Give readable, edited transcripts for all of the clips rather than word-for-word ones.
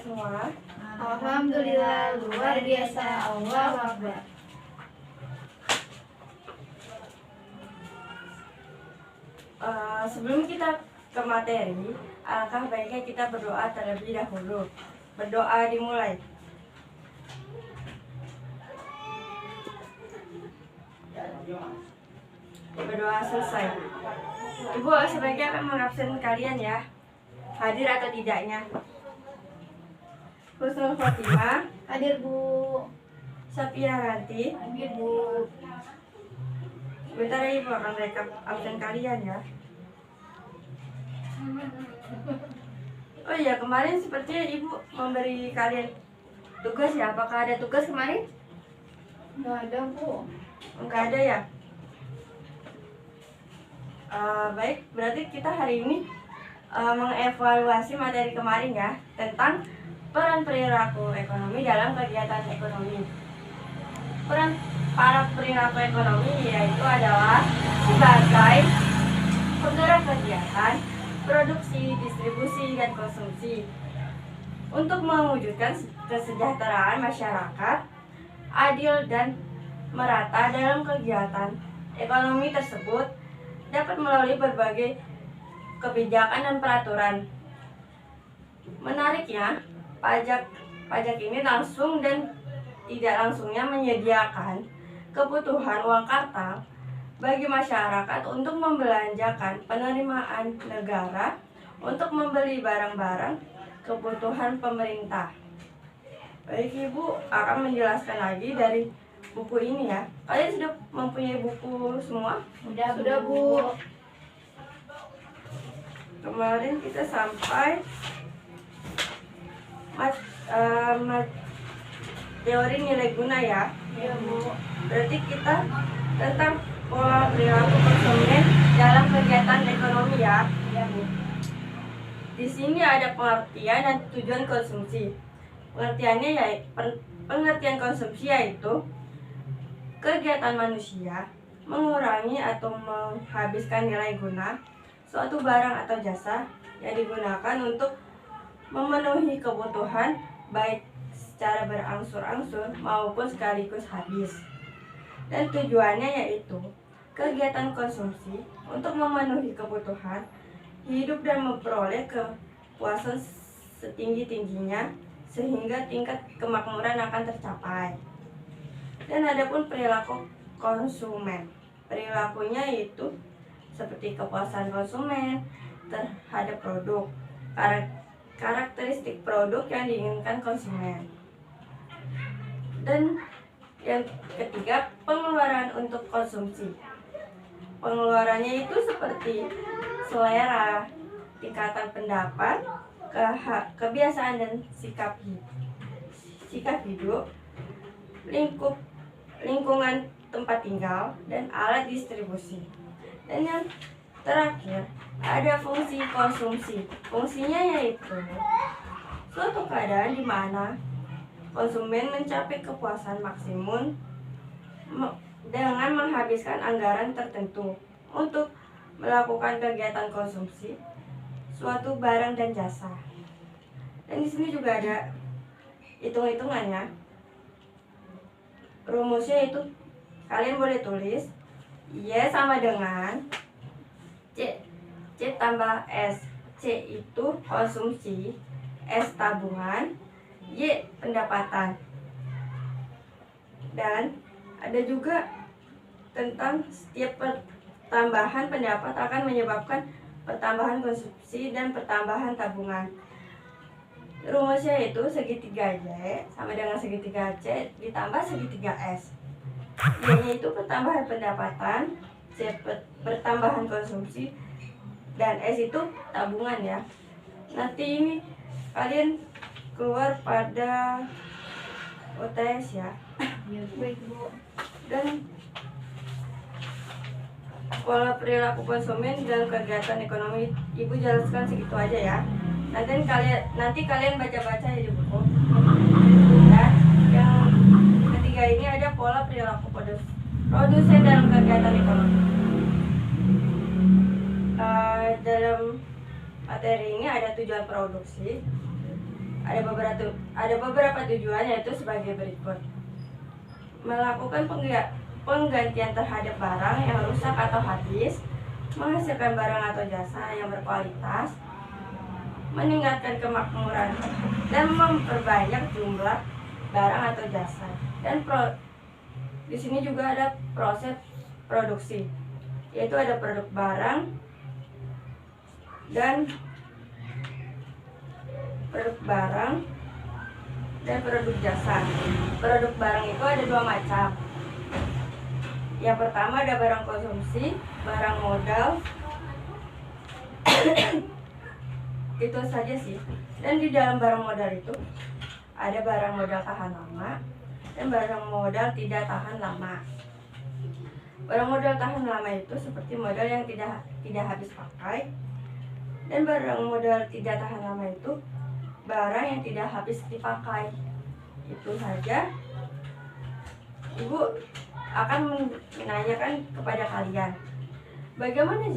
semua? Alhamdulillah, luar biasa. Allahu Akbar. Sebelum kita ke materi, alangkah baiknya kita berdoa terlebih dahulu. Berdoa dimulai. Berdoa selesai. Ibu sebaiknya akan mengabsen kalian ya, hadir atau tidaknya. Husnul Khotimah, Hadir Bu. Sapia Ranti. Hadir Bu. Sebentar ya, Ibu akan rekap absen kalian ya. Oh iya, kemarin sepertinya Ibu memberi kalian tugas ya. Apakah ada tugas kemarin? Nggak ada Bu. Enggak ada ya? Baik, berarti kita hari ini mengevaluasi materi kemarin ya, tentang peran perilaku ekonomi dalam kegiatan ekonomi. Peran para perilaku ekonomi yaitu adalah sebagai penggerak kegiatan produksi, distribusi, dan konsumsi untuk mewujudkan kesejahteraan masyarakat adil dan merata dalam kegiatan ekonomi tersebut dapat melalui berbagai kebijakan dan peraturan. Menariknya, pajak ini langsung dan tidak langsungnya menyediakan kebutuhan uang kartal bagi masyarakat untuk membelanjakan penerimaan negara untuk membeli barang-barang kebutuhan pemerintah. Baik, Ibu akan menjelaskan lagi dari buku ini ya. Kalian sudah mempunyai buku semua? Sudah Bu. Kemarin kita sampai teori nilai guna ya. Iya Bu. Berarti kita tentang pola perilaku konsumen dalam kegiatan ekonomi ya. Iya Bu. Di sini ada pengertian dan tujuan konsumsi. Pengertian konsumsi yaitu kegiatan manusia mengurangi atau menghabiskan nilai guna suatu barang atau jasa yang digunakan untuk memenuhi kebutuhan baik secara berangsur-angsur maupun sekaligus habis. Dan tujuannya yaitu kegiatan konsumsi untuk memenuhi kebutuhan hidup dan memperoleh kepuasan setinggi-tingginya sehingga tingkat kemakmuran akan tercapai. Dan adapun perilaku konsumen, perilakunya itu seperti kepuasan konsumen terhadap produk, karakteristik produk yang diinginkan konsumen. Dan yang ketiga, pengeluaran untuk konsumsi. Pengeluarannya itu seperti selera, tingkatan pendapat, kebiasaan dan sikap hidup, lingkungan tempat tinggal, dan alat distribusi. Dan yang terakhir, ada fungsi konsumsi. Fungsinya yaitu suatu keadaan di mana konsumen mencapai kepuasan maksimum dengan menghabiskan anggaran tertentu untuk melakukan kegiatan konsumsi suatu barang dan jasa. Dan di sini juga ada hitung-hitungannya. Rumusnya itu kalian boleh tulis Y sama dengan C tambah S. C itu konsumsi, S tabungan, Y pendapatan. Dan ada juga tentang setiap pertambahan pendapat akan menyebabkan pertambahan konsumsi dan pertambahan tabungan. Rumusnya itu segitiga Y sama dengan segitiga C ditambah segitiga S. Y-nya itu pertambahan pendapatan, C pertambahan konsumsi, dan S itu tabungan ya. Nanti ini kalian keluar pada UTS ya. Iya baik Bu. Dan pola perilaku konsumen dalam kegiatan ekonomi Ibu jelaskan segitu aja ya. Nanti kalian baca-baca ya di buku. Dan yang ketiga ini ada pola perilaku produsen dalam kegiatan ekonomi. Dalam materi ini ada tujuan produksi, Ada beberapa tujuan, yaitu sebagai berikut. Melakukan penggantian terhadap barang yang rusak atau habis, menghasilkan barang atau jasa yang berkualitas, meningkatkan kemakmuran, dan memperbanyak jumlah barang atau jasa. Dan di sini juga ada proses produksi, yaitu ada produk barang dan produk jasa. Produk barang itu ada dua macam. Yang pertama ada barang konsumsi, barang modal. Itu saja sih. Dan di dalam barang modal itu ada barang modal tahan lama dan barang modal tidak tahan lama. Barang modal tahan lama itu seperti modal yang tidak habis pakai, dan barang modal tidak tahan lama itu barang yang tidak habis dipakai. Itu saja. Ibu akan menanyakan kepada kalian, bagaimana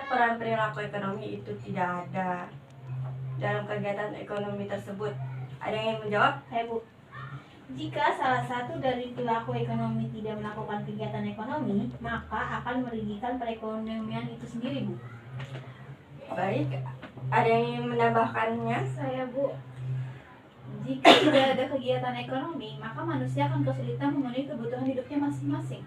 peran perilaku ekonomi itu tidak ada dalam kegiatan ekonomi tersebut? Ada yang ingin menjawab? Saya, Bu. Jika salah satu dari pelaku ekonomi tidak melakukan kegiatan ekonomi, maka akan merugikan perekonomian itu sendiri, Bu. Baik, ada yang ingin menambahkannya? Saya, Bu. Jika tidak ada kegiatan ekonomi, maka manusia akan kesulitan memenuhi kebutuhan hidupnya masing-masing.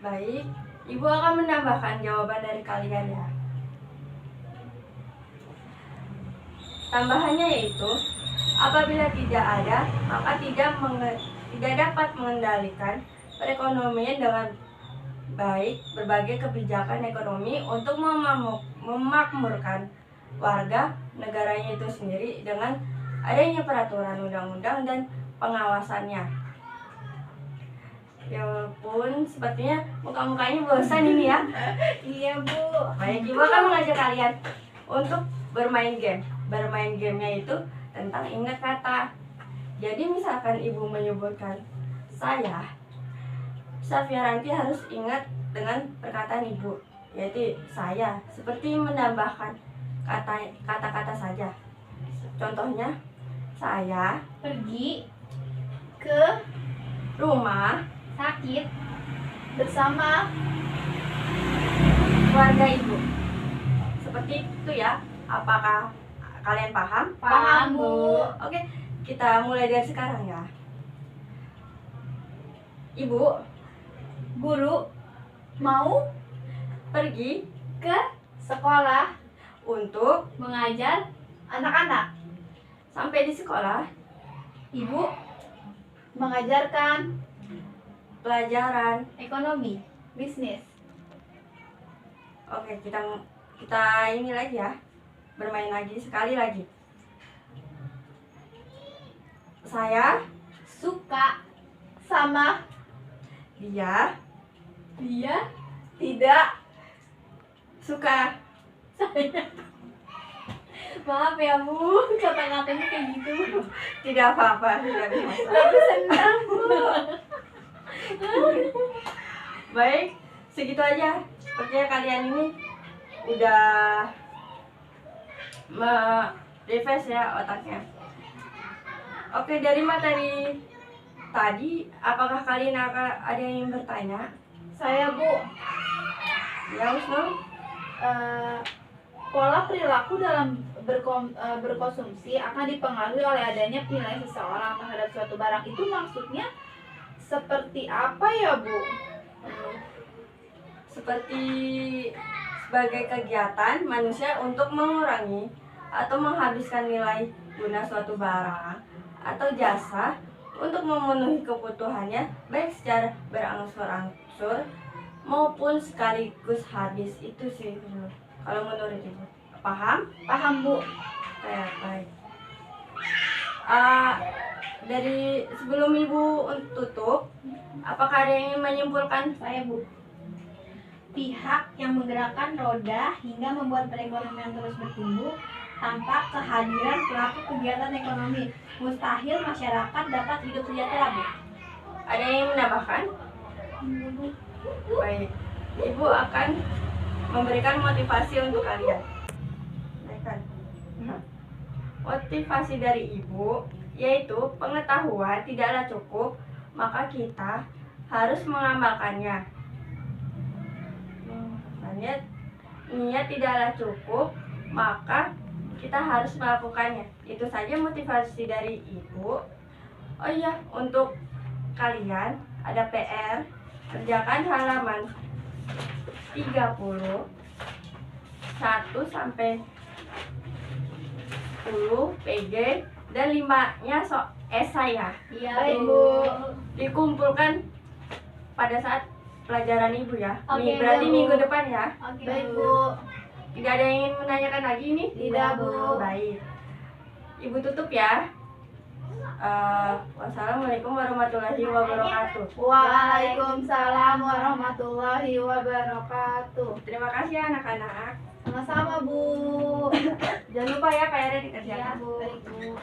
Baik, Ibu akan menambahkan jawaban dari kalian ya. Tambahannya yaitu, apabila tidak ada, maka tidak dapat mengendalikan perekonomian dengan baik berbagai kebijakan ekonomi untuk memakmurkan warga negaranya itu sendiri dengan adanya peraturan undang-undang dan pengawasannya. Ya pun, sepertinya muka-mukanya bosan ini ya. Iya, Bu. Baik, Ibu akan mengajak kalian untuk bermain game. Bermain gamenya itu tentang ingat kata. Jadi misalkan Ibu menyebutkan saya, Safiaranti harus ingat dengan perkataan Ibu, yaitu saya, seperti menambahkan kata-kata saja. Contohnya, saya Pergi ke rumah Sakit bersama keluarga Ibu. Seperti itu ya. Apakah kalian paham? Paham, Bu. Oke, kita mulai dari sekarang ya. Ibu Guru mau pergi ke sekolah untuk mengajar anak-anak. sampai di sekolah Ibu mengajarkan pelajaran. ekonomi. bisnis. Oke, kita ini lagi ya. Bermain lagi, sekali lagi. Saya Suka sama dia dia tidak suka. Maaf ya, Bu, kata-katanya kayak gitu. Tidak apa-apa, tidak bisa. tapi senang, Bu. Baik, segitu aja. Sepertinya kalian ini udah refresh ya otaknya. Oke, dari materi tadi, apakah kalian ada yang ingin bertanya? Saya, Bu, Ya, Husnul? pola perilaku dalam berkonsumsi akan dipengaruhi oleh adanya penilaian seseorang terhadap suatu barang. Itu maksudnya seperti apa ya, Bu? Seperti sebagai kegiatan manusia untuk mengurangi atau menghabiskan nilai guna suatu barang atau jasa untuk memenuhi kebutuhannya, baik secara berangsur-angsur maupun sekaligus habis. Itu sih kalau menurut Ibu. Paham? Paham, Bu. Baik. Dari sebelum Ibu tutup, apakah ada yang ingin menyimpulkan? Saya, Bu. Pihak yang menggerakkan roda hingga membuat perekonomian terus bertumbuh tanpa kehadiran pelaku kegiatan ekonomi, mustahil masyarakat dapat hidup sejahtera, Bu. Ada yang ingin menambahkan? Baik, Ibu akan memberikan motivasi untuk kalian. Mereka Motivasi dari ibu yaitu pengetahuan tidaklah cukup, maka kita harus mengamalkannya. Niat tidaklah cukup, maka kita harus melakukannya. Itu saja motivasi dari ibu. Oh iya, untuk kalian ada PR, kerjakan halaman 30 1 sampai 10 PG dan 5-nya esai ya. Iya, Baik, Bu. Dikumpulkan pada saat pelajaran ibu ya. Oke, Berarti Bu. minggu depan ya. Oke, Baik, Bu. Tidak ada yang ingin menanyakan lagi nih? Tidak, Bu. Baik. Ibu tutup ya. Wassalamualaikum warahmatullahi wabarakatuh. Waalaikumsalam warahmatullahi wabarakatuh. Terima kasih ya anak-anak. Sama-sama, Bu. Jangan lupa ya PR-nya Iya, dikerjakan. Bu. Baik, Bu.